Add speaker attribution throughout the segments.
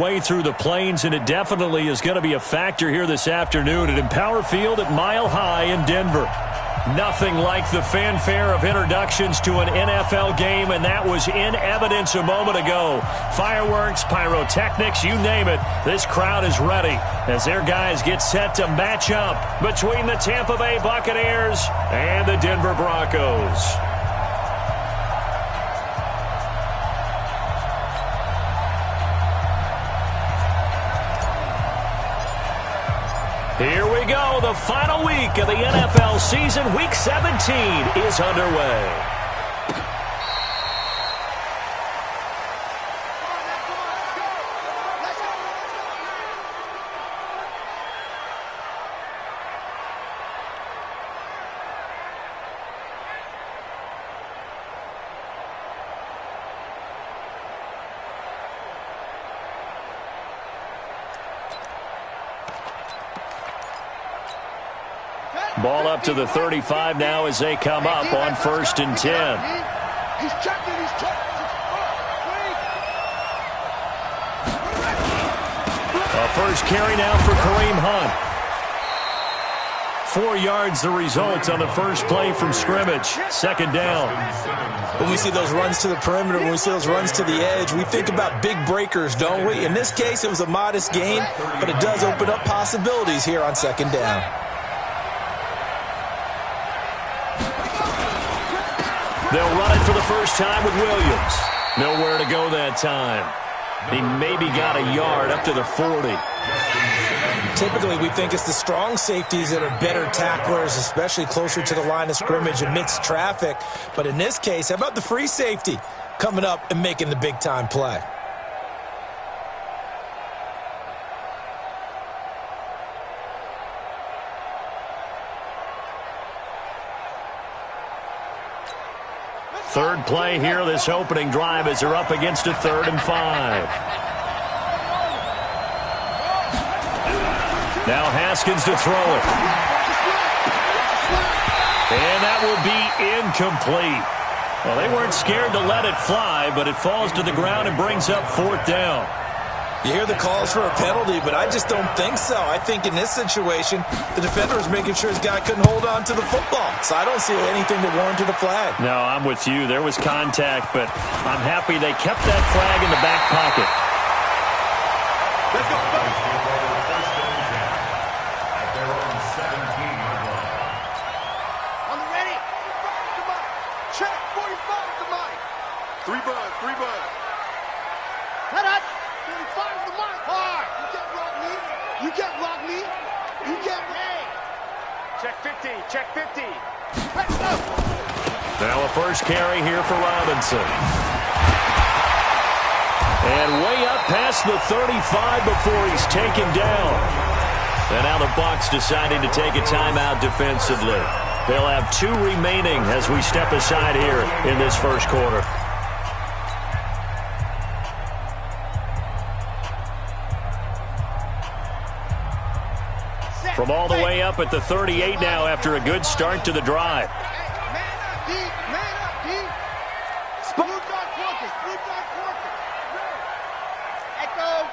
Speaker 1: way through the plains, and it definitely is going to be a factor here this afternoon at Empower Field at Mile High in Denver. Nothing like the fanfare of introductions to an NFL game, and that was in evidence a moment ago. Fireworks, pyrotechnics, you name it, this crowd is ready as their guys get set to match up between the Tampa Bay Buccaneers and the Denver Broncos. Here we go. The final week of the NFL season, Week 17, is underway. Ball up to the 35 now as they come up on 1st and 10.
Speaker 2: He's checking.
Speaker 1: A first carry now for Kareem Hunt. 4 yards the result on the first play from scrimmage. 2nd down.
Speaker 3: When we see those runs to the perimeter, when we see those runs to the edge, we think about big breakers, don't we? In this case, it was a modest gain, but it does open up possibilities here on 2nd down.
Speaker 1: They'll run it for the first time with Williams. Nowhere to go that time. He maybe got a yard up to the 40.
Speaker 3: Typically, we think it's the strong safeties that are better tacklers, especially closer to the line of scrimmage amidst traffic. But in this case, how about the free safety coming up and making the big-time play?
Speaker 1: Third play here, this opening drive, as they're up against a 3rd and 5. Now Haskins to throw it. And that will be incomplete. Well, they weren't scared to let it fly, but it falls to the ground and brings up 4th down.
Speaker 3: You hear the calls for a penalty, but I just don't think so. I think in this situation, the defender was making sure his guy couldn't hold on to the football. So I don't see anything that warranted a flag.
Speaker 1: No, I'm with you. There was contact, but I'm happy they kept that flag in the back pocket.
Speaker 2: Let's go. On the ready. Check. 45 to Mike. 3 buds. Head up. 45 to Mike. Hard. You can't rock me. Check 50. Let's go.
Speaker 1: Now a first carry here for Robinson. And way up past the 35 before he's taken down. And now the Bucs deciding to take a timeout defensively. They'll have 2 remaining as we step aside here in this first quarter. From all the way up at the 38 now after a good start to the drive.
Speaker 2: Man up, D. Blue dot working. Echo.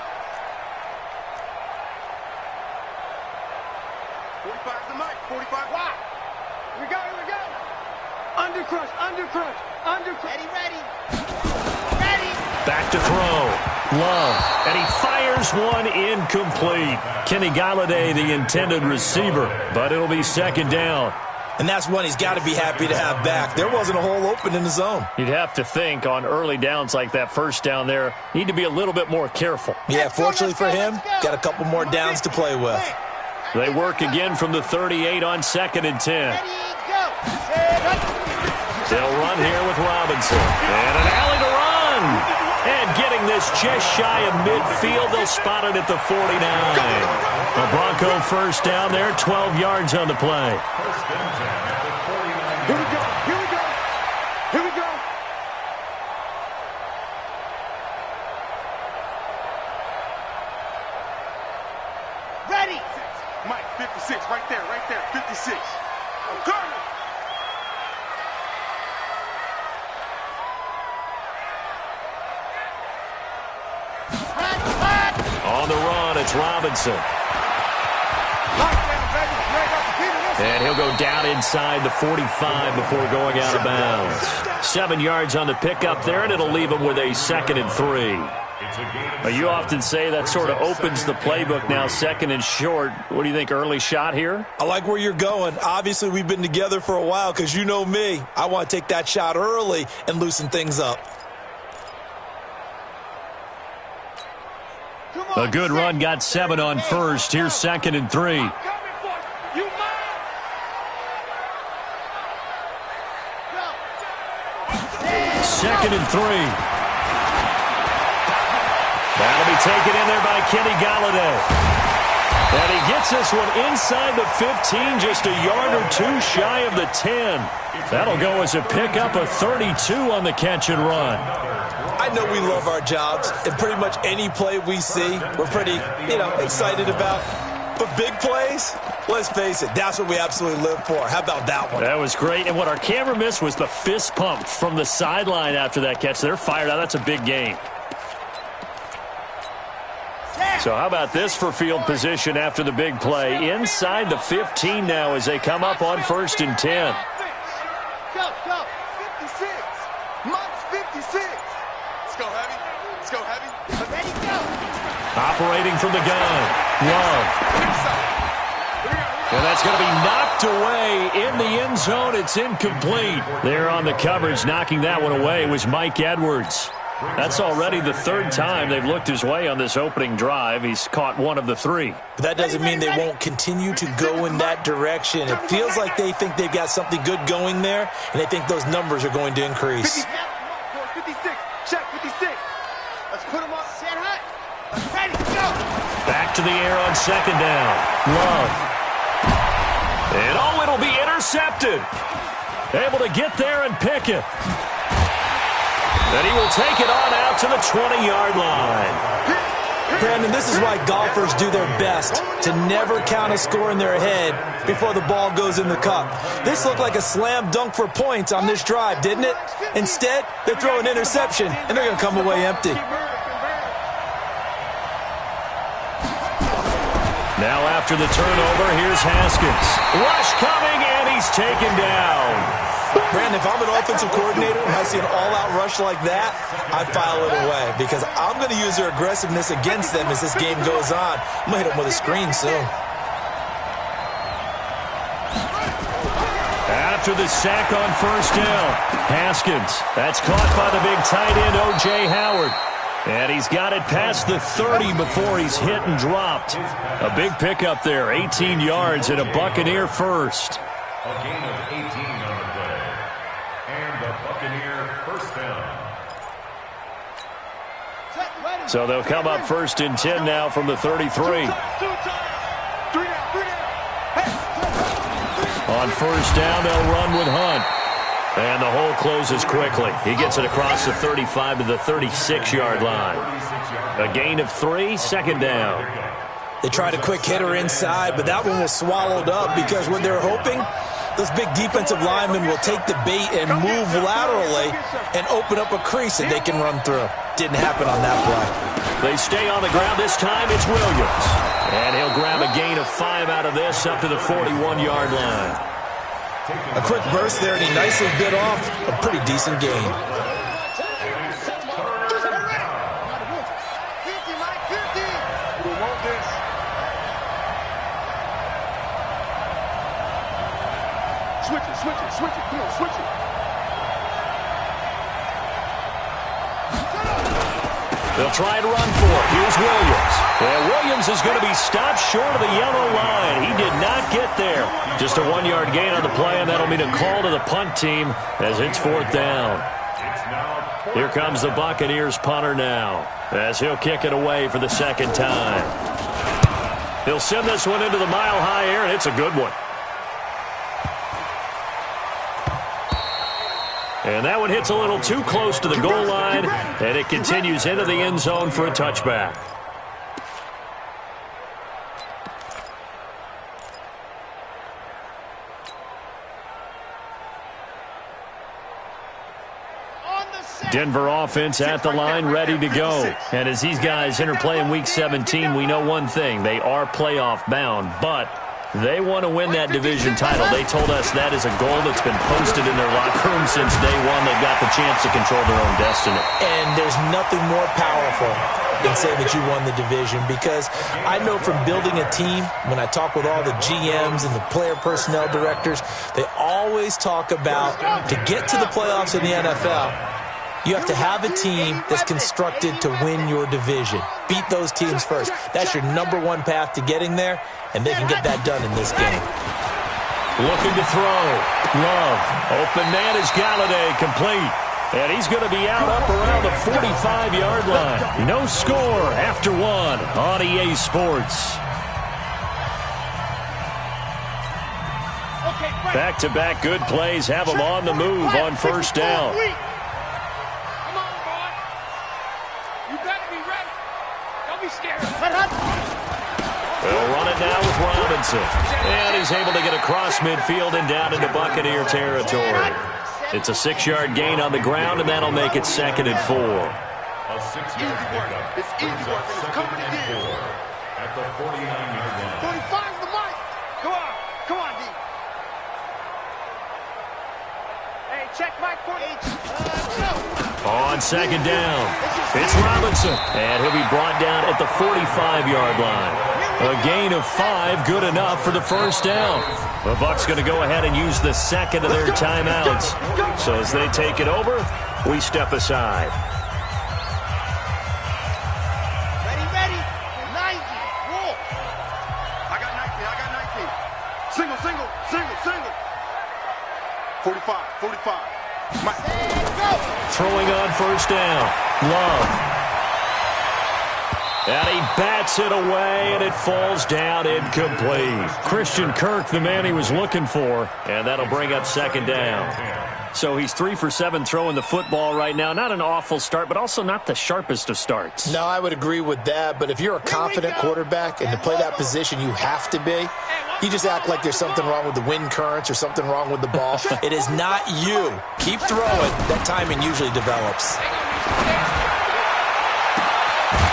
Speaker 2: 45 to Mike. 45 wide. Here we go. Undercrush. Ready.
Speaker 1: Back to throw. Love. And he fires one incomplete. Kenny Golladay, the intended receiver, but it'll be 2nd down.
Speaker 3: And that's one he's got to be happy to have back. There wasn't a hole open in the zone.
Speaker 1: You'd have to think on early downs like that first down there, need to be a little bit more careful.
Speaker 3: Yeah, fortunately for him, got a couple more downs to play with.
Speaker 1: They work again from the 38 on 2nd and 10. They'll run here with Robinson. And an alley to run. And getting this just shy of midfield, they'll spot it at the 49. A Bronco first down there, 12 yards on the play.
Speaker 2: Here we go. Ready. Mike, 56, right there, 56. Turn it.
Speaker 1: it's Robinson. And he'll go down inside the 45 before going out of bounds. 7 yards on the pickup there, and it'll leave him with a 2nd and 3. You often say that sort of opens the playbook now, 2nd and short. What do you think, early shot here?
Speaker 3: I like where you're going. Obviously, we've been together for a while because you know me. I want to take that shot early and loosen things up.
Speaker 1: A good run, got 7 on first. Here's 2nd and 3. 2nd and 3. That'll be taken in there by Kenny Golladay. And he gets this one inside the 15, just a yard or 2 shy of the 10. That'll go as a pickup of 32 on the catch and run.
Speaker 3: I know we love our jobs, and pretty much any play we see, we're pretty, excited about. But big plays, let's face it, that's what we absolutely live for. How about that one?
Speaker 1: That was great. And what our camera missed was the fist pump from the sideline after that catch. They're fired out. That's a big game. So how about this for field position after the big play? Inside the 15 now as they come up on 1st and 10.
Speaker 2: Go. 56. Mike's 56. Let's go heavy. Ready, go.
Speaker 1: Operating from the gun. Love. And that's going to be knocked away in the end zone. It's incomplete. There on the coverage, knocking that one away was Mike Edwards. That's already the 3rd time they've looked his way on this opening drive. He's caught 1 of the 3.
Speaker 3: That doesn't mean they won't continue to go in that direction. It feels like they think they've got something good going there, and they think those numbers are going to increase.
Speaker 2: 56. Check 56. Let's put him on. Set high. Ready, go.
Speaker 1: Back to the air on 2nd down. Love. And it'll be intercepted. Able to get there and pick it. And he will take it on out to the 20-yard line.
Speaker 3: Brandon, this is why golfers do their best to never count a score in their head before the ball goes in the cup. This looked like a slam dunk for points on this drive, didn't it? Instead, they throw an interception, and they're going to come away empty.
Speaker 1: Now after the turnover, here's Haskins. Rush coming, and he's taken down.
Speaker 3: Brandon, if I'm an offensive coordinator and I see an all-out rush like that, I file it away because I'm going to use their aggressiveness against them as this game goes on. I'm going to hit them with a screen soon.
Speaker 1: After the sack on 1st down, Haskins. That's caught by the big tight end, O.J. Howard. And he's got it past the 30 before he's hit and dropped. A big pickup there, 18 yards and a Buccaneer first.
Speaker 4: A gain of 18 on the play. And the Buccaneer first down.
Speaker 1: So they'll come up 1st and 10 now from the 33. On 1st down, they'll run with Hunt. And the hole closes quickly. He gets it across the 35 to the 36-yard line. A gain of 3, 2nd down.
Speaker 3: They tried a quick hitter inside, but that one was swallowed up because what they're hoping, those big defensive linemen will take the bait and move laterally and open up a crease that they can run through. Didn't happen on that play.
Speaker 1: They stay on the ground. This time it's Williams. And he'll grab a gain of 5 out of this up to the 41-yard line.
Speaker 3: A quick burst there, and he nicely bit off a pretty decent gain.
Speaker 2: Switch it. Come on, switch it.
Speaker 1: They'll try and run for it. Here's Williams. And Williams is going to be stopped short of the yellow line. He did not get there. Just a 1-yard gain on the play, and that'll mean a call to the punt team as it's 4th down. Here comes the Buccaneers punter now as he'll kick it away for the 2nd time. He'll send this one into the mile-high air, and it's a good one. And that one hits a little too close to the goal line, and it continues into the end zone for a touchback.
Speaker 2: On the
Speaker 1: Denver offense at the line, ready to go. And as these guys interplay in Week 17, we know one thing. They are playoff bound, but they want to win that division title. They told us that is a goal that's been posted in their locker room since day one. They've got the chance to control their own destiny.
Speaker 3: And there's nothing more powerful than saying that you won the division, because I know from building a team, when I talk with all the GMs and the player personnel directors, they always talk about to get to the playoffs in the NFL, you have to have a team that's constructed to win your division. Beat those teams first. That's your number one path to getting there, and they can get that done in this game.
Speaker 1: Looking to throw. Love. Open man is Galladay, complete. And he's going to be out up around the 45-yard line. No score after one on EA Sports. Back-to-back good plays have them on the move on first down. They'll run it now with Robinson. And he's able to get across midfield and down into Buccaneer territory. It's a 6-yard gain on the ground, and that'll make it 2nd and 4.
Speaker 4: A 6-yard pickup.
Speaker 2: It's easy work. It's coming again.
Speaker 4: At the 49-yard line.
Speaker 2: 45 the mic. Come on. Come on, D. Hey, check Mike 48.
Speaker 1: On 2nd down, it's Robinson. And he'll be brought down at the 45-yard line. A gain of 5, good enough for the first down. The Bucs going to go ahead and use the second of their timeouts. So as they take it over, we step aside.
Speaker 2: Ready. 90. Roll. I got 19. Single. 45.
Speaker 1: Throwing on first down. Love. And he bats it away, and it falls down incomplete. Christian Kirk, the man he was looking for, and that'll bring up 2nd down. So he's 3 for 7 throwing the football right now. Not an awful start, but also not the sharpest of starts.
Speaker 3: No, I would agree with that, but if you're a confident quarterback and to play that position you have to be, you just act like there's something wrong with the wind currents or something wrong with the ball. It is not you. Keep throwing. That timing usually develops.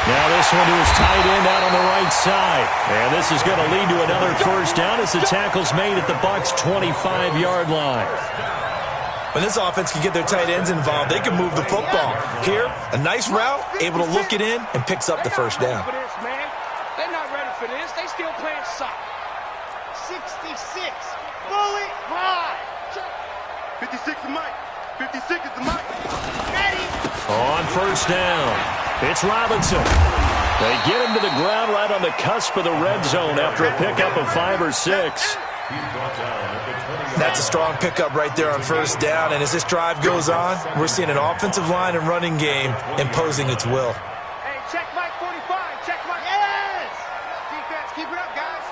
Speaker 1: Now this one to his tight end out on the right side. And this is going to lead to another first down as the tackle's made at the Bucs' 25-yard line.
Speaker 3: When this offense can get their tight ends involved, they can move the football. Here, a nice route, able to look it in, and picks up the first down.
Speaker 2: They're not ready for this. They still playing soft. 66. Bullet high. 56 is Mike. 56 is the Mike. Ready.
Speaker 1: On first down, it's Robinson. They get him to the ground right on the cusp of the red zone after a pickup of 5 or 6.
Speaker 3: That's a strong pickup right there on first down, and as this drive goes on, we're seeing an offensive line and running game imposing its will.
Speaker 2: Hey, check Mike 45. Check Mike. Yes! Defense, keep it up, guys.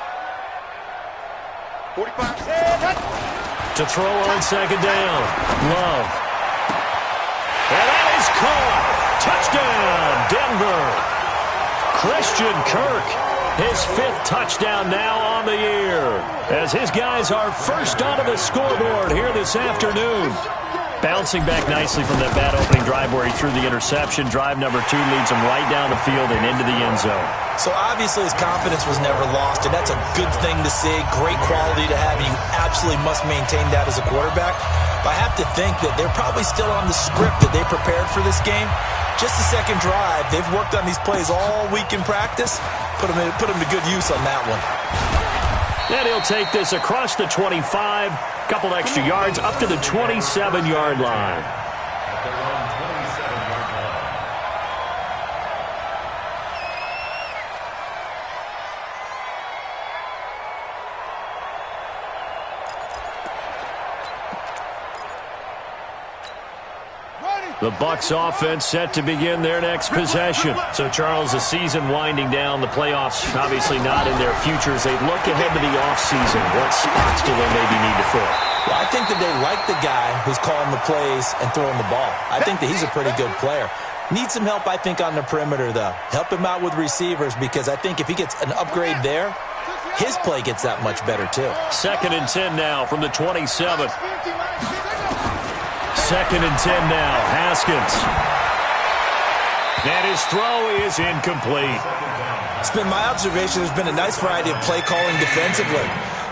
Speaker 2: 45.
Speaker 1: To throw on 2nd down, Love. And that is caught. Touchdown, Denver. Christian Kirk, his 5th touchdown now on the year, as his guys are first onto the scoreboard here this afternoon. Bouncing back nicely from that bad opening drive where he threw the interception. Drive number 2 leads him right down the field and into the end zone.
Speaker 3: So obviously his confidence was never lost, and that's a good thing to see. Great quality to have, and you absolutely must maintain that as a quarterback. But I have to think that they're probably still on the script that they prepared for this game. Just the second drive, they've worked on these plays all week in practice. Put them to good use on that one.
Speaker 1: And he'll take this across the 25, couple extra yards, up to the 27-yard line. The Bucs offense set to begin their next possession. So, Charles, the season winding down, the playoffs obviously not in their futures. They look ahead to the offseason. What spots do they maybe need to fill?
Speaker 3: Well, I think that they like the guy who's calling the plays and throwing the ball. I think that he's a pretty good player. Needs some help, I think, on the perimeter, though. Help him out with receivers, because I think if he gets an upgrade there, his play gets that much better, too.
Speaker 1: 2nd and 10 now from the 27. 2nd and 10 now. Haskins. And his throw is incomplete.
Speaker 3: It's been my observation there's been a nice variety of play calling defensively.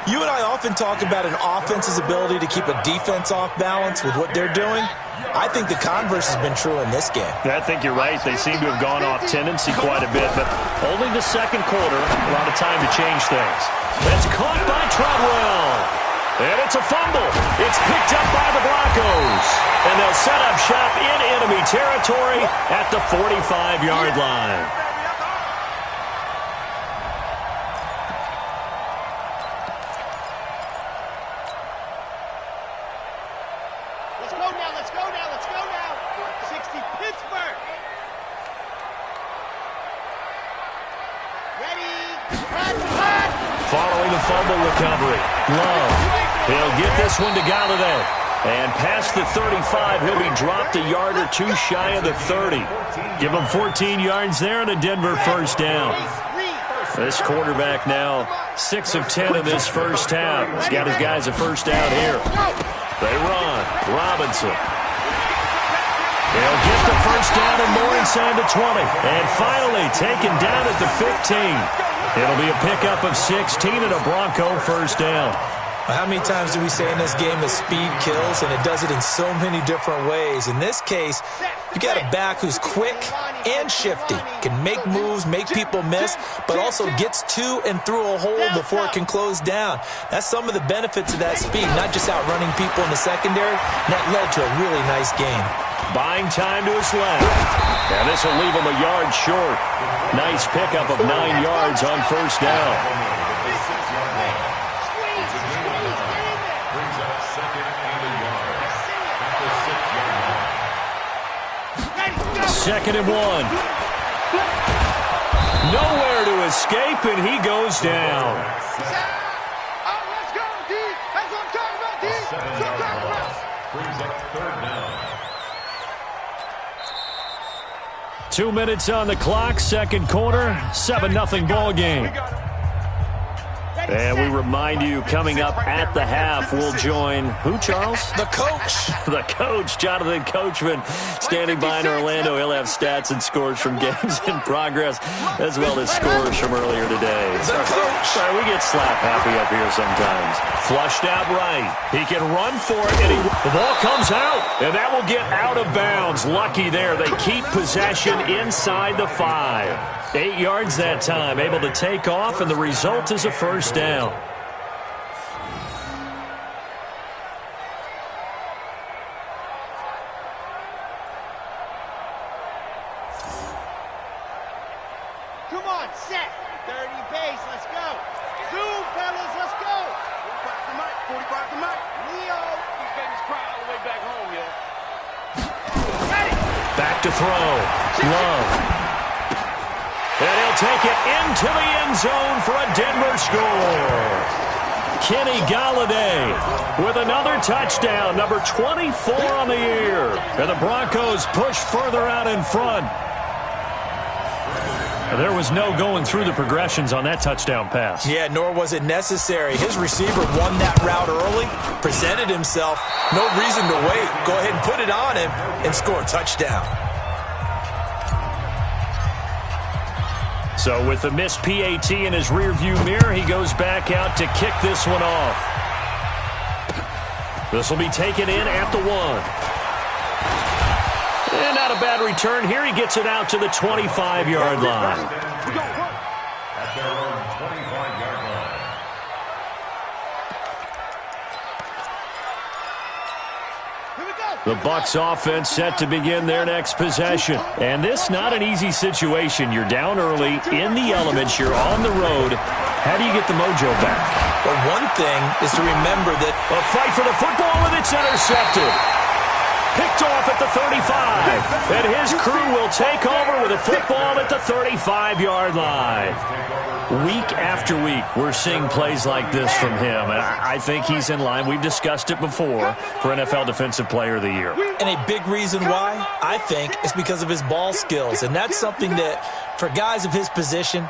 Speaker 3: You and I often talk about an offense's ability to keep a defense off balance with what they're doing. I think the converse has been true in this game.
Speaker 1: I think you're right. They seem to have gone off tendency quite a bit, but only the second quarter, a lot of time to change things. That's caught by Treadwell. And it's a fumble. It's picked up by the Broncos. And they'll set up shop in enemy territory at the 45-yard line.
Speaker 2: Let's go now, let's go now, let's go now. 60 Pittsburgh. Ready, cut.
Speaker 1: Following the fumble recovery, Love. He'll get this one to Galladay. And past the 35, he'll be dropped a yard or two shy of the 30. Give him 14 yards there and a Denver first down. This quarterback now 6 of 10 in this first half. He's got his guys a first down here. They run. Robinson. They'll get the first down and more inside the 20. And finally taken down at the 15. It'll be a pickup of 16 and a Bronco first down.
Speaker 3: How many times do we say in this game that speed kills, and it does it in so many different ways? In this case, you got a back who's quick and shifty, can make moves, make people miss, but also gets to and through a hole before it can close down. That's some of the benefits of that speed, not just outrunning people in the secondary. And that led to a really nice game.
Speaker 1: Buying time to his left. And this will leave him a yard short. Nice pickup of 9 yards on first down. Second and 1. Nowhere to escape, and he goes down.
Speaker 2: Let's go, D. That's what I'm talking about, D. That's what I'm talking about.
Speaker 4: Brings up 3rd down.
Speaker 1: 2 minutes on the clock, second quarter, 7-0 ball game. And we remind you, coming up at the half, we'll join who, Charles?
Speaker 3: The coach.
Speaker 1: The coach, Jonathan Coachman, standing by in Orlando. He'll have stats and scores from games in progress, as well as scores from earlier today. Sorry, we get slap happy up here sometimes. Flushed out right. He can run for it, and the ball comes out, and that will get out of bounds. Lucky there. They keep possession inside the 5. 8 yards that time, able to take off, and the result is a first down.
Speaker 2: Come on, set. 30 pace, let's go. Zoom, fellas, let's go. 45 to Mike. Leo. These babies cry all the way back home, yo. Ready.
Speaker 1: Back to throw. Love. And he'll take it into the end zone for a Denver score. Kenny Galladay with another touchdown, number 24 on the year. And the Broncos push further out in front. There was no going through the progressions on that touchdown pass.
Speaker 3: Yeah, nor was it necessary. His receiver won that route early, presented himself. No reason to wait. Go ahead and put it on him and score a touchdown.
Speaker 1: So with the missed PAT in his rearview mirror, he goes back out to kick this one off. This will be taken in at the 1. And not a bad return here. He gets it out to the 25-yard line.
Speaker 4: At their own 25-yard line.
Speaker 1: The Bucs offense set to begin their next possession. And this not an easy situation. You're down early, in the elements, you're on the road. How do you get the mojo back?
Speaker 3: Well, one thing is to remember that
Speaker 1: a fight for the football, and it's intercepted. Picked off at the 35. And his crew will take over with a football at the 35-yard line. Week after week, we're seeing plays like this from him, and I think he's in line. We've discussed it before for NFL Defensive Player of the Year.
Speaker 3: And a big reason why, I think, is because of his ball skills, and that's something that, for guys of his position,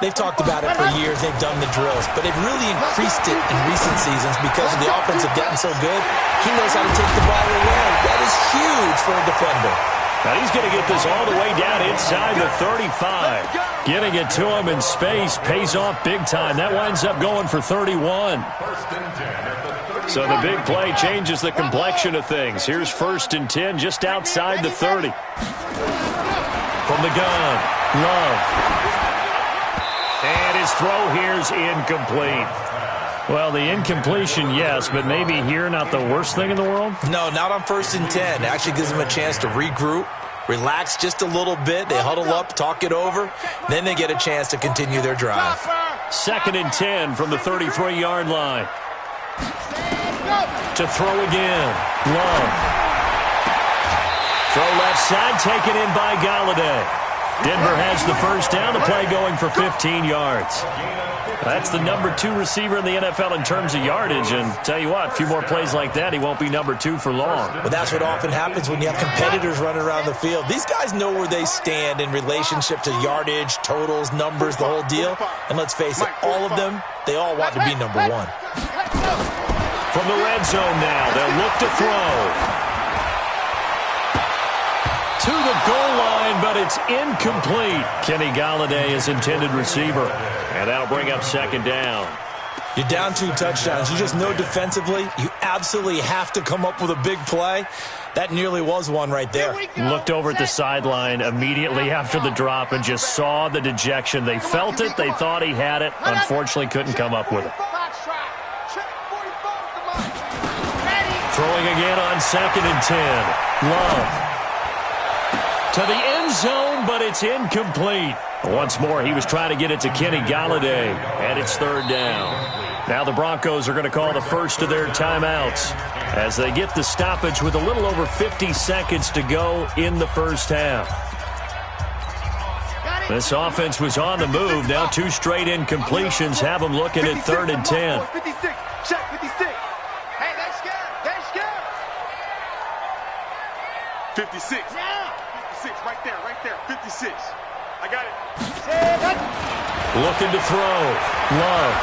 Speaker 3: they've talked about it for years. They've done the drills, but they've really increased it in recent seasons because of the offense have gotten so good. He knows how to take the ball away. That is huge for a defender.
Speaker 1: Now he's going to get this all the way down inside the 35. Getting it to him in space pays off big time. That winds up going for 31. So the big play changes the complexion of things. Here's 1st and 10 just outside the 30. From the gun, Love. And his throw here's incomplete. Well, the incompletion, yes, but maybe here not the worst thing in the world?
Speaker 3: No, not on 1st and 10. It actually gives them a chance to regroup, relax just a little bit. They huddle up, talk it over. Then they get a chance to continue their drive.
Speaker 1: 2nd and 10 from the 33-yard line. To throw again. Love. Throw left side, taken in by Galladay. Denver has the first down. The play going for 15 yards. That's the number 2 receiver in the NFL in terms of yardage. And tell you what, a few more plays like that, he won't be number 2 for long.
Speaker 3: Well, that's what often happens when you have competitors running around the field. These guys know where they stand in relationship to yardage, totals, numbers, the whole deal. And let's face it, all of them, they all want to be number 1.
Speaker 1: From the red zone now, they'll look to throw. To the goal line, but it's incomplete. Kenny Galladay is intended receiver. And that'll bring up 2nd down.
Speaker 3: You're down 2 touchdowns. You just know defensively you absolutely have to come up with a big play. That nearly was one right there.
Speaker 1: Looked over at the sideline immediately after the drop and just saw the dejection. They felt it. They thought he had it. Unfortunately, couldn't come up with it. Throwing again on 2nd and 10. Love. To the end zone, but it's incomplete. Once more, he was trying to get it to Kenny Galladay, and it's 3rd down. Now the Broncos are going to call the first of their timeouts as they get the stoppage with a little over 50 seconds to go in the first half. This offense was on the move. Now 2 straight incompletions have them looking at 3rd and 10.
Speaker 2: 56. Check 56. Hey, they're scared. They're scared. 56. Yeah. 56, right there, 56. I got it.
Speaker 1: Looking to throw. Love.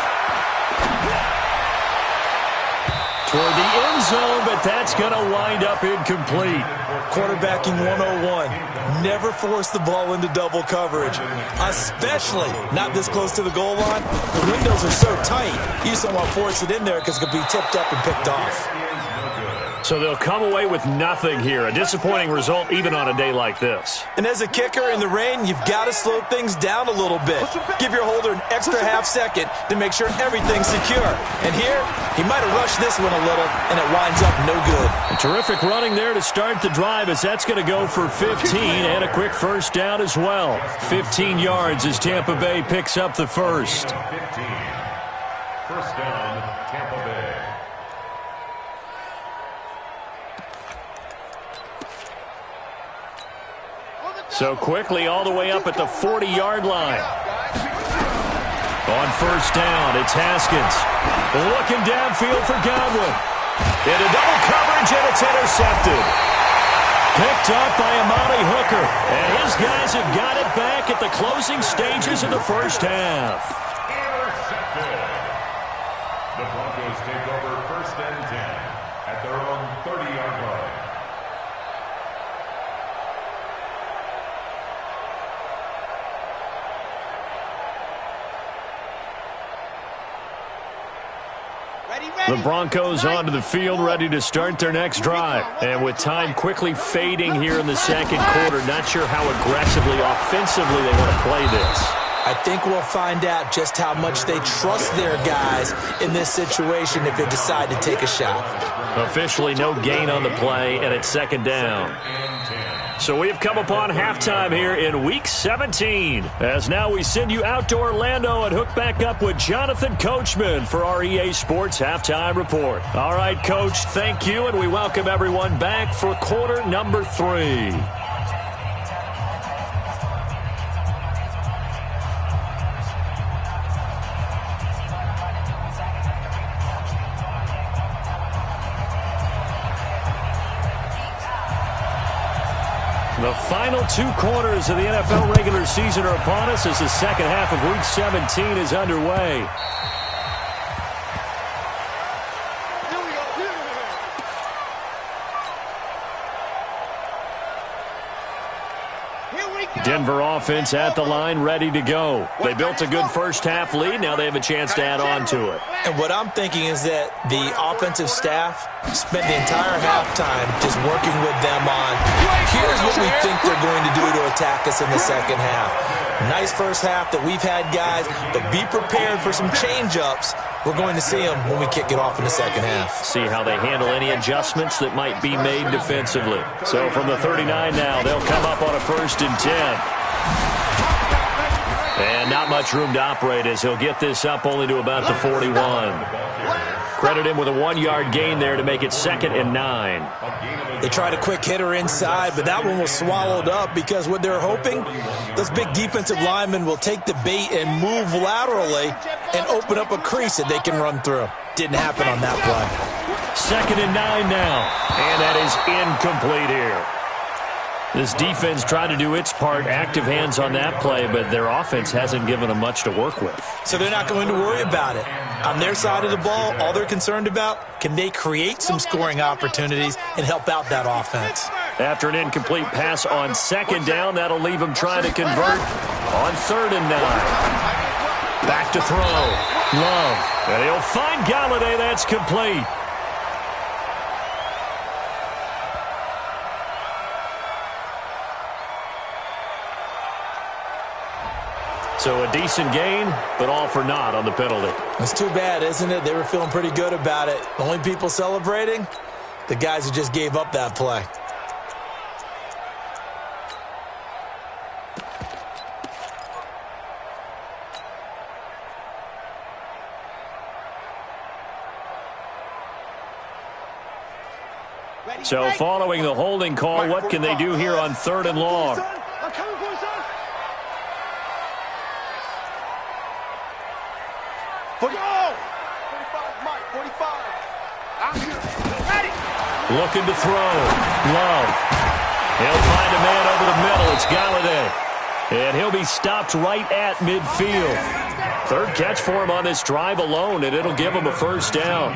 Speaker 1: Toward the end zone, but that's going to wind up incomplete.
Speaker 3: Quarterbacking 101. Never force the ball into double coverage, especially not this close to the goal line. The windows are so tight, you just don't want to force it in there because it could be tipped up and picked off.
Speaker 1: So they'll come away with nothing here. A disappointing result even on a day like this.
Speaker 3: And as a kicker in the rain, you've got to slow things down a little bit. Give your holder an extra half second to make sure everything's secure. And here, he might have rushed this one a little, and it winds up no good.
Speaker 1: A terrific running there to start the drive as that's going to go for 15 and a quick first down as well. 15 yards as Tampa Bay picks up the first.
Speaker 4: 15. First down, Tampa Bay.
Speaker 1: So quickly all the way up at the 40-yard line. On first down, it's Haskins. Looking downfield for Godwin. Into double coverage, and it's intercepted. Picked up by Amani Hooker. And his guys have got it back at the closing stages of the first half.
Speaker 4: Intercepted. The Broncos take over 1st and 10 at their own 30-yard line.
Speaker 1: The Broncos onto the field, ready to start their next drive. And with time quickly fading here in the second quarter, not sure how aggressively, offensively they want to play this.
Speaker 3: I think we'll find out just how much they trust their guys in this situation if they decide to take a shot.
Speaker 1: Officially no gain on the play, and it's 2nd down. So we've come upon halftime here in Week 17. As now we send you out to Orlando and hook back up with Jonathan Coachman for our EA Sports Halftime Report. All right, Coach, thank you, and we welcome everyone back for quarter number 3. final 2 quarters of the NFL regular season are upon us as the second half of Week 17 is underway. Denver offense at the line, ready to go. They built a good first-half lead. Now they have a chance to add on to it.
Speaker 3: And what I'm thinking is that the offensive staff spent the entire halftime just working with them on, here's what we think they're going to do to attack us in the second half. Nice first half that we've had, guys, but be prepared for some change-ups. We're going to see them when we kick it off in the second half.
Speaker 1: See how they handle any adjustments that might be made defensively. So from the 39 now, they'll come up on a 1st and 10. And not much room to operate as he'll get this up only to about the 41. Credit him with a 1-yard gain there to make it 2nd and 9.
Speaker 3: They tried a quick hitter inside, but that one was swallowed up because what they're hoping, those big defensive linemen will take the bait and move laterally and open up a crease that they can run through. Didn't happen on that play.
Speaker 1: 2nd and 9 now, and that is incomplete here. This defense tried to do its part, active hands on that play, but their offense hasn't given them much to work with.
Speaker 3: So they're not going to worry about it. On their side of the ball, all they're concerned about, can they create some scoring opportunities and help out that offense?
Speaker 1: After an incomplete pass on 2nd down, that'll leave them trying to convert on 3rd and 9. Back to throw. Love. And he'll find Galladay. That's complete. So a decent gain, but all for naught on the penalty.
Speaker 3: It's too bad, isn't it? They were feeling pretty good about it. The only people celebrating, the guys who just gave up that play.
Speaker 1: So following the holding call, what can they do here on 3rd and long? Looking to throw. Love. He'll find a man over the middle. It's Galladay. And he'll be stopped right at midfield. 3rd catch for him on this drive alone, and it'll give him a 1st down.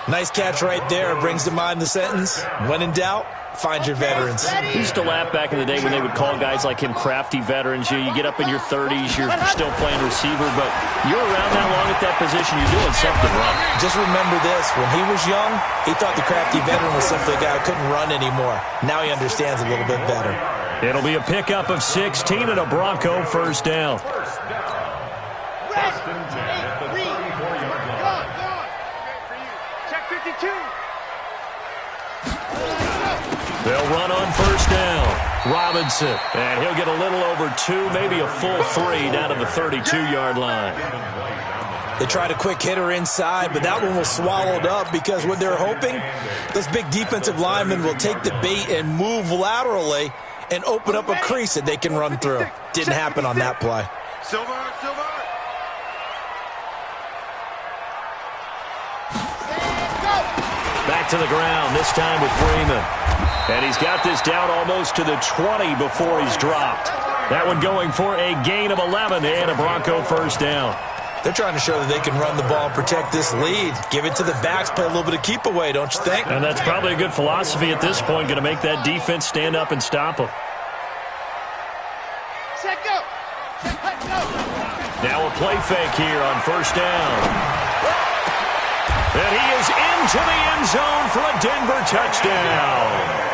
Speaker 3: Nice catch right there. Brings to mind the sentence, when in doubt, find your veterans.
Speaker 1: I used to laugh back in the day when they would call guys like him crafty veterans. You get up in your 30s, you're still playing receiver, but you're around that long at that position, you're doing something right.
Speaker 3: Just remember this, when he was young, he thought the crafty veteran was simply a guy who couldn't run anymore. Now he understands a little bit better.
Speaker 1: It'll be a pickup of 16 and a Bronco 1st down. They'll run on 1st down. Robinson, and he'll get a little over 2, maybe a full 3 down to the 32-yard line.
Speaker 3: They tried a quick hitter inside, but that one was swallowed up because what they're hoping, those big defensive linemen will take the bait and move laterally and open up a crease that they can run through. Didn't happen on that play.
Speaker 2: Silver.
Speaker 1: Back to the ground, this time with Freeman. And he's got this down almost to the 20 before he's dropped. That one going for a gain of 11 and a Bronco 1st down.
Speaker 3: They're trying to show that they can run the ball and protect this lead. Give it to the backs, play a little bit of keep away, don't you think?
Speaker 1: And that's probably a good philosophy at this point, going to make that defense stand up and stop them.
Speaker 2: Set, go.
Speaker 1: Now a play fake here on 1st down. And he is into the end zone for a Denver touchdown.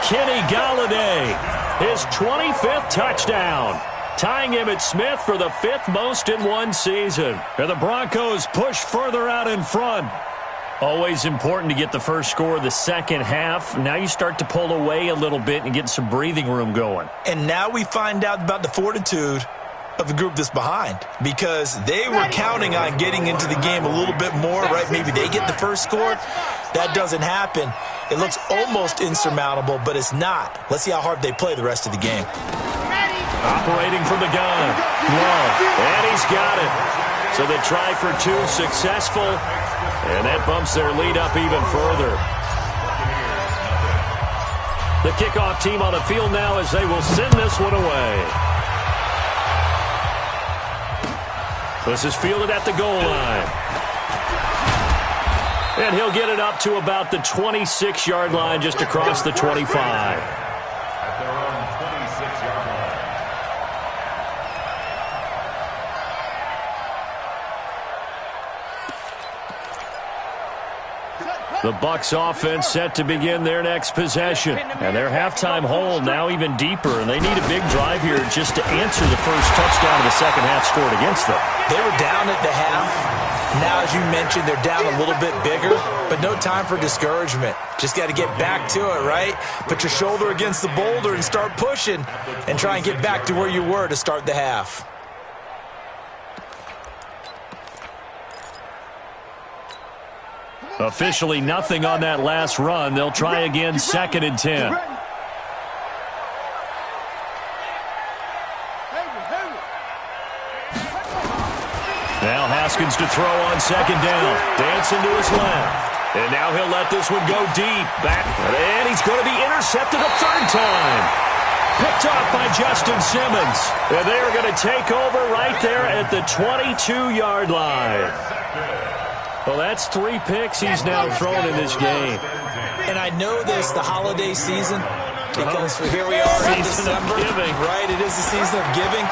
Speaker 1: Kenny Galladay, his 25th touchdown, tying Emmitt Smith for the 5th most in one season. And the Broncos push further out in front. Always important to get the first score of the second half. Now you start to pull away a little bit and get some breathing room going.
Speaker 3: And now we find out about the fortitude of the group that's behind, because they were counting on getting into the game a little bit more, right? Maybe they get the first score. That doesn't happen. It looks almost insurmountable, but it's not. Let's see how hard they play the rest of the game.
Speaker 1: Operating from the gun. Love. And he's got it. So they try for 2, successful. And that bumps their lead up even further. The kickoff team on the field now as they will send this one away. This is fielded at the goal line. And he'll get it up to about the 26-yard line, just across the 25.
Speaker 4: At their own 26-yard line.
Speaker 1: The Bucs offense set to begin their next possession. And their halftime hole now even deeper, and they need a big drive here just to answer the first touchdown of the second half scored against them.
Speaker 3: They were down at the half. Now, as you mentioned, they're down a little bit bigger, but no time for discouragement. Just got to get back to it, right? Put your shoulder against the boulder and start pushing and try and get back to where you were to start the half.
Speaker 1: Officially nothing on that last run. They'll try again, 2nd and 10. Now Haskins to throw on 2nd down. Dancing to his left. And now he'll let this one go deep. Back. And he's going to be intercepted a 3rd time. Picked off by Justin Simmons. And they are going to take over right there at the 22-yard line. Well, that's 3 picks he's now thrown in this game.
Speaker 3: And I know this, the holiday season, because here we are in December. Right, it is the season of giving.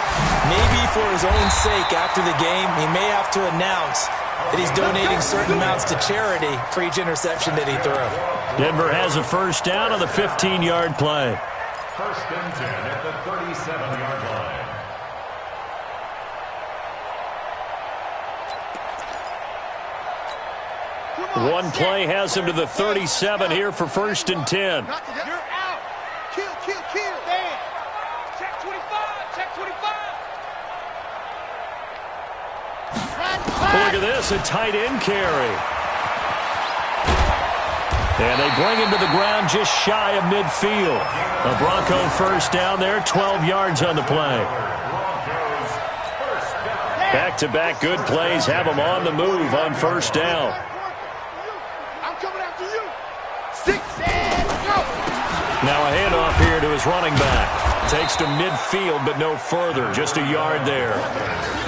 Speaker 3: Maybe for his own sake after the game, he may have to announce that he's donating certain amounts to charity for each interception that he threw.
Speaker 1: Denver has a 1st down on the 15-yard play.
Speaker 4: 1st and 10 at the 37-yard line.
Speaker 1: One play has him to the 37 here for 1st and 10.
Speaker 2: You're out. Kill. Stand. Check 25. Check 25.
Speaker 1: Look at this, a tight end carry. And they bring him to the ground just shy of midfield. A Bronco 1st down there, 12 yards on the play. Back-to-back good plays have him on the move on 1st down. Now a handoff here to his running back. Takes to midfield, but no further. Just a yard there.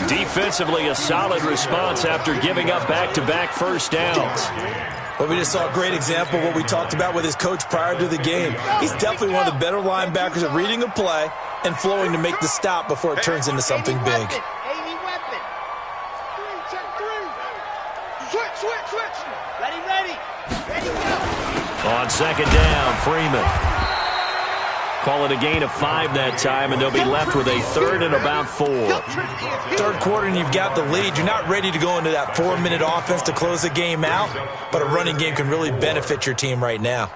Speaker 1: Defensively, a solid response after giving up back-to-back 1st downs.
Speaker 3: Well, we just saw a great example of what we talked about with his coach prior to the game. He's definitely one of the better linebackers at reading a play and flowing to make the stop before it turns into something big.
Speaker 2: Switch. Ready.
Speaker 1: On 2nd down, Freeman. Call it a gain of 5 that time, and they'll be left with a 3rd and about 4.
Speaker 3: 3rd quarter, and you've got the lead. You're not ready to go into that 4-minute offense to close the game out, but a running game can really benefit your team right now.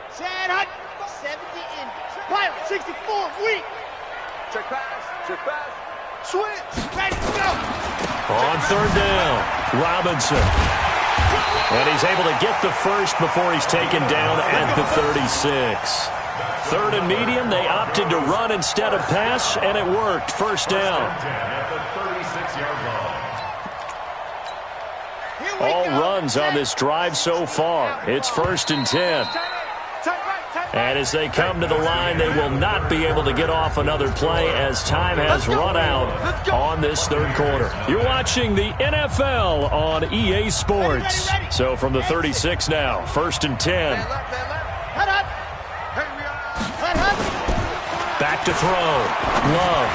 Speaker 2: Sad hut. 70 in. Pilot 64 weak. Check pass. Switch. Ready to go.
Speaker 1: On 3rd down, Robinson. And he's able to get the 1st before he's taken down at the 36. 3rd and medium, they opted to run instead of pass, and it worked. 1st down. All runs on this drive so far. It's 1st and 10. And as they come to the line, they will not be able to get off another play as time has run out on this 3rd quarter. You're watching the NFL on EA Sports. So from the 36 now, 1st and 10. Back to throw. Love.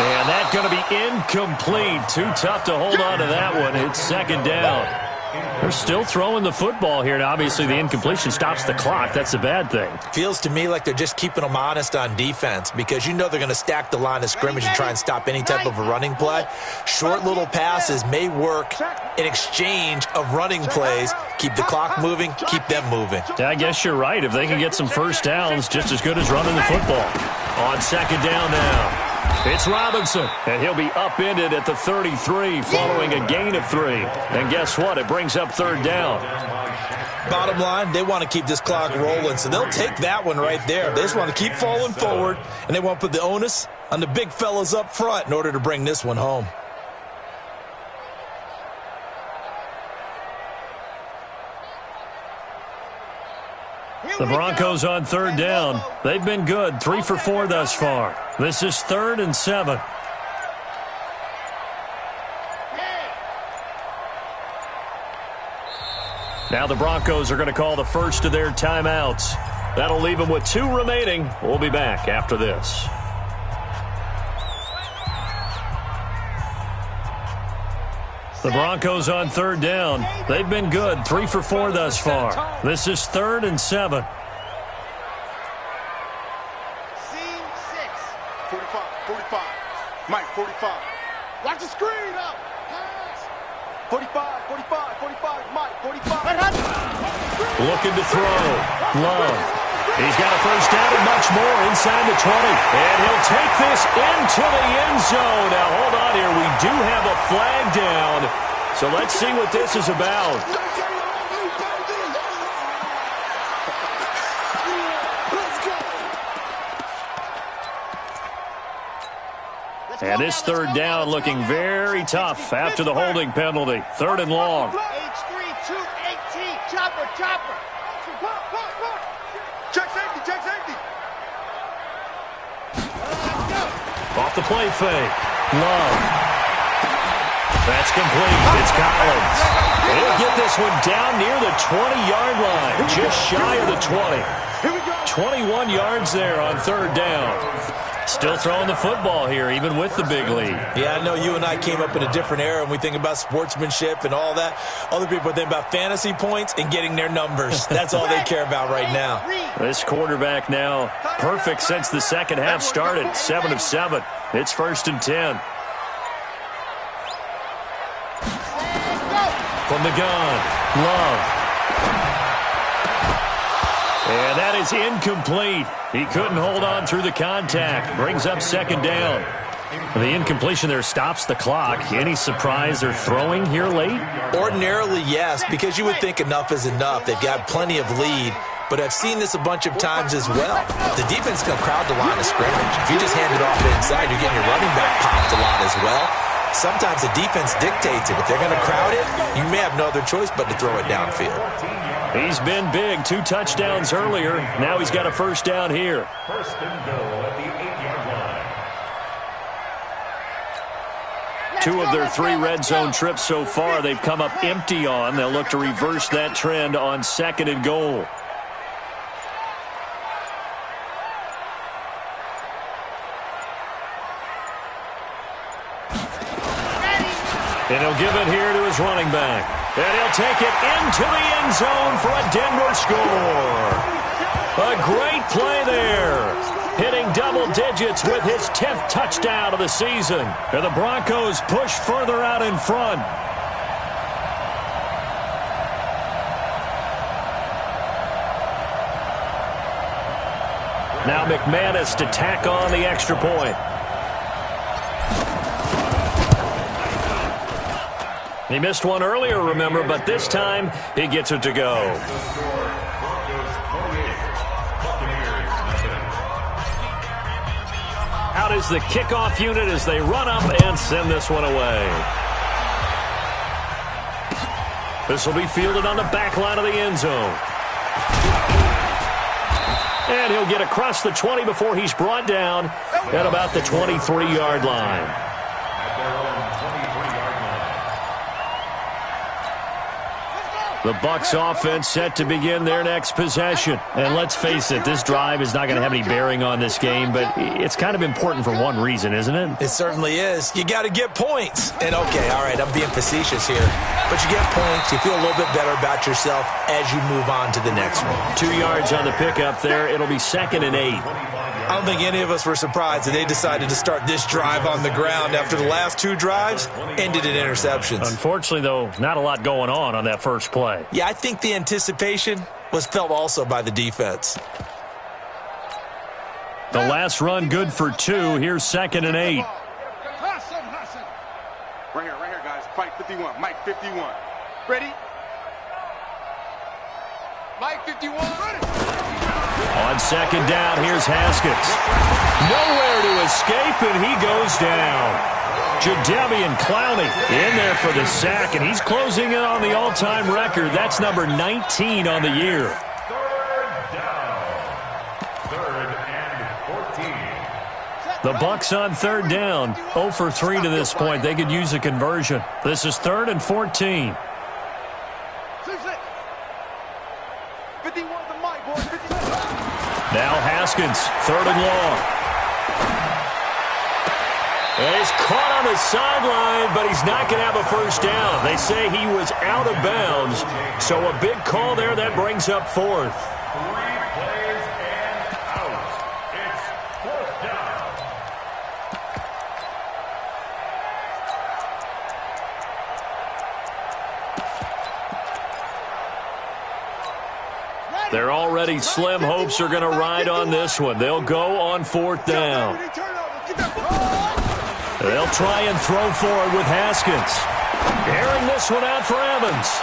Speaker 1: And that's going to be incomplete. Too tough to hold on to that one. It's 2nd down. They're still throwing the football here. Now, obviously, the incompletion stops the clock. That's a bad thing. Feels
Speaker 3: to me like they're just keeping them honest on defense because you know they're going to stack the line of scrimmage and try and stop any type of a running play. Short little passes may work in exchange of running plays. Keep the clock moving, keep them moving.
Speaker 1: Yeah, I guess you're right. If they can get some 1st downs, just as good as running the football. On 2nd down now. It's Robinson, and he'll be upended at the 33 following a gain of 3. And guess what? It brings up 3rd down.
Speaker 3: Bottom line, they want to keep this clock rolling, so they'll take that one right there. They just want to keep falling forward, and they want to put the onus on the big fellas up front in order to bring this one home.
Speaker 1: The Broncos on third down. They've been good, 3 for 4 thus far. This is 3rd and 7. Now the Broncos are going to call the first of their timeouts. That'll leave them with 2 remaining. We'll be back after this. The Broncos on third down. They've been good, 3 for 4 thus far. This is 3rd and 7.
Speaker 2: Seam 6. 45, 45. Mike, 45. Watch the screen up. Pass. 45, 45, 45. Mike, 45.
Speaker 1: Looking to throw. Love. He's got a first down and much more inside the 20. And he'll take this into the end zone. Now, hold on here. We do have a flag down. So let's see what this is about. And this third down looking very tough after the holding penalty. 3rd and long.
Speaker 2: H3, 218. Chopper, chopper. Check safety, check safety.
Speaker 1: Off the play fake. Love. That's complete. It's Collins. And he'll get this one down near the 20-yard line. Just shy of the 20. 21 yards there on third down. Still throwing the football here, even with the big lead.
Speaker 3: Yeah, I know you and I came up in a different era, and we think about sportsmanship and all that. Other people think about fantasy points and getting their numbers. That's all they care about right now.
Speaker 1: This quarterback now perfect since the second half started. 7 of 7. It's 1st and 10. From the gun, Love. And that is incomplete. He couldn't hold on through the contact. Brings up 2nd down. The incompletion there stops the clock. Any surprise they're throwing here late?
Speaker 3: Ordinarily, yes, because you would think enough is enough. They've got plenty of lead, but I've seen this a bunch of times as well. The defense can crowd the line of scrimmage. If you just hand it off inside, you're getting your running back popped a lot as well. Sometimes the defense dictates it. If they're going to crowd it, you may have no other choice but to throw it downfield.
Speaker 1: He's been big. 2 touchdowns earlier. Now he's got a first down here.
Speaker 4: 1st and goal at the 8-yard line.
Speaker 1: 2 of their 3 red zone trips so far they've come up empty on. They'll look to reverse that trend on 2nd and goal. And he'll give it here to his running back. And he'll take it into the end zone for a Denver score. A great play there. Hitting double digits with his 10th touchdown of the season. And the Broncos push further out in front. Now McManus to tack on the extra point. He missed one earlier, remember, but this time he gets it to go. Out is the kickoff unit as they run up and send this one away. This will be fielded on the back line of the end zone. And he'll get across the 20 before he's brought down at about the 23-yard line. The Bucs offense set to begin their next possession. And let's face it, this drive is not going to have any bearing on this game, but it's kind of important for one reason, isn't it?
Speaker 3: It certainly is. You got to get points. And okay, all right, I'm being facetious here. But you get points, you feel a little bit better about yourself as you move on to the next one.
Speaker 1: 2 yards on the pickup there. It'll be 2nd and 8.
Speaker 3: I don't think any of us were surprised that they decided to start this drive on the ground after the last 2 drives ended in interceptions.
Speaker 1: Unfortunately, though, not a lot going on that first play.
Speaker 3: Yeah, I think the anticipation was felt also by the defense.
Speaker 1: The last run good for 2. Here's 2nd and 8.
Speaker 2: Right here, guys. Fight 51. Mike, 51. Ready? Mike 51.
Speaker 1: On second down, here's Haskins. Nowhere to escape, and he goes down. Jadeveon Clowney in there for the sack, and he's closing in on the all-time record. That's number 19 on the year.
Speaker 4: Third down. 3rd and 14.
Speaker 1: The Bucs on third down. 0 for 3 to this point. They could use a conversion. This is 3rd and 14.
Speaker 2: 51 to Mike, boys. 51.
Speaker 1: Now Haskins, 3rd and long. And he's caught on the sideline, but he's not going to have a first down. They say he was out of bounds, so a big call there that brings up 4th.
Speaker 4: 3 plays and out. It's 4th down.
Speaker 1: Their already slim hopes are going to ride on this one. They'll go on 4th down. They'll try and throw for it with Haskins. Airing this one out for Evans.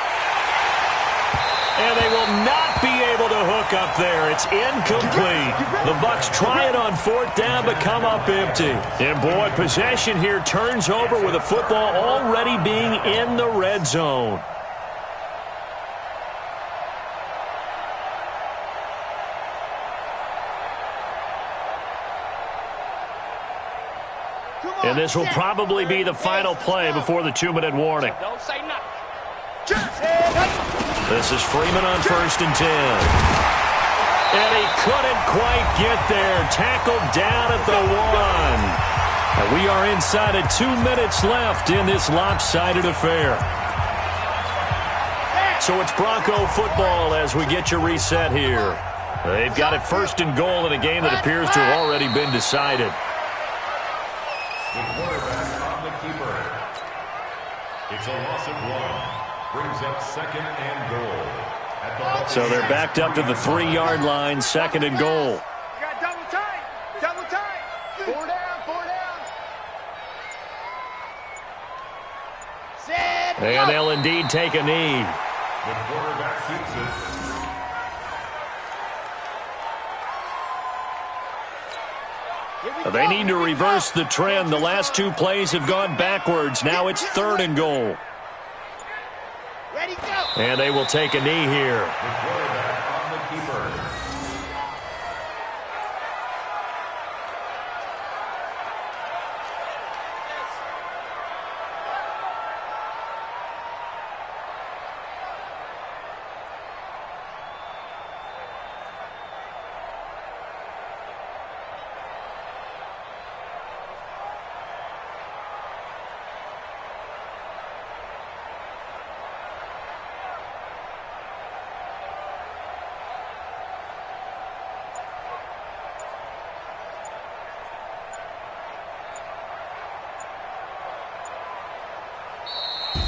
Speaker 1: And they will not be able to hook up there. It's incomplete. The Bucs try it on 4th down, but come up empty. And boy, possession here turns over with the football already being in the red zone. And this will probably be the final play before the 2-minute warning.
Speaker 2: Don't say nothing.
Speaker 1: This is Freeman on 1st and 10. And he couldn't quite get there. Tackled down at the 1. And we are inside of 2 minutes left in this lopsided affair. So it's Bronco football as we get you reset here. They've got it 1st and goal in a game that appears to have already been decided.
Speaker 4: The quarterback on the keeper. It's a loss of 1. Brings up 2nd and goal.
Speaker 1: So they're backed up to the 3-yard line, 2nd and goal.
Speaker 2: You got double tight. Double tight. 4 down. 4 down. Set.
Speaker 1: And they'll indeed take a knee.
Speaker 4: The quarterback keeps it.
Speaker 1: They need to reverse the trend. The last 2 plays have gone backwards. Now it's 3rd and goal.
Speaker 2: Ready, go.
Speaker 1: And they will take a knee here.
Speaker 4: The quarterback on the keeper.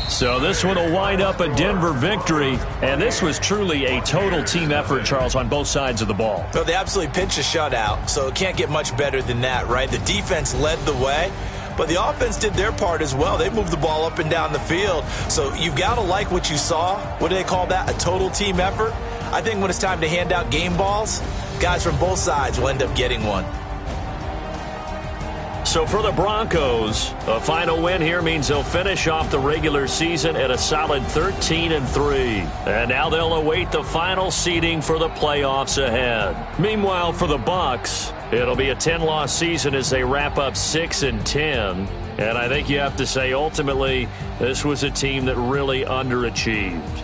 Speaker 1: So this one will wind up a Denver victory, and this was truly a total team effort, Charles, on both sides of the ball.
Speaker 3: Well, they absolutely pitched a shutout, so it can't get much better than that, right? The defense led the way, but the offense did their part as well. They moved the ball up and down the field, so you've got to like what you saw. What do they call that? A total team effort? I think when it's time to hand out game balls, guys from both sides will end up getting one.
Speaker 1: So for the Broncos, a final win here means they'll finish off the regular season at a solid 13-3. And now they'll await the final seeding for the playoffs ahead. Meanwhile, for the Bucs, it'll be a 10-loss season as they wrap up 6-10. And I think you have to say, ultimately, this was a team that really underachieved.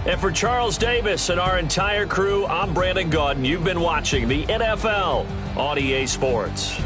Speaker 1: And for Charles Davis and our entire crew, I'm Brandon Gaudin. You've been watching the NFL on EA Sports.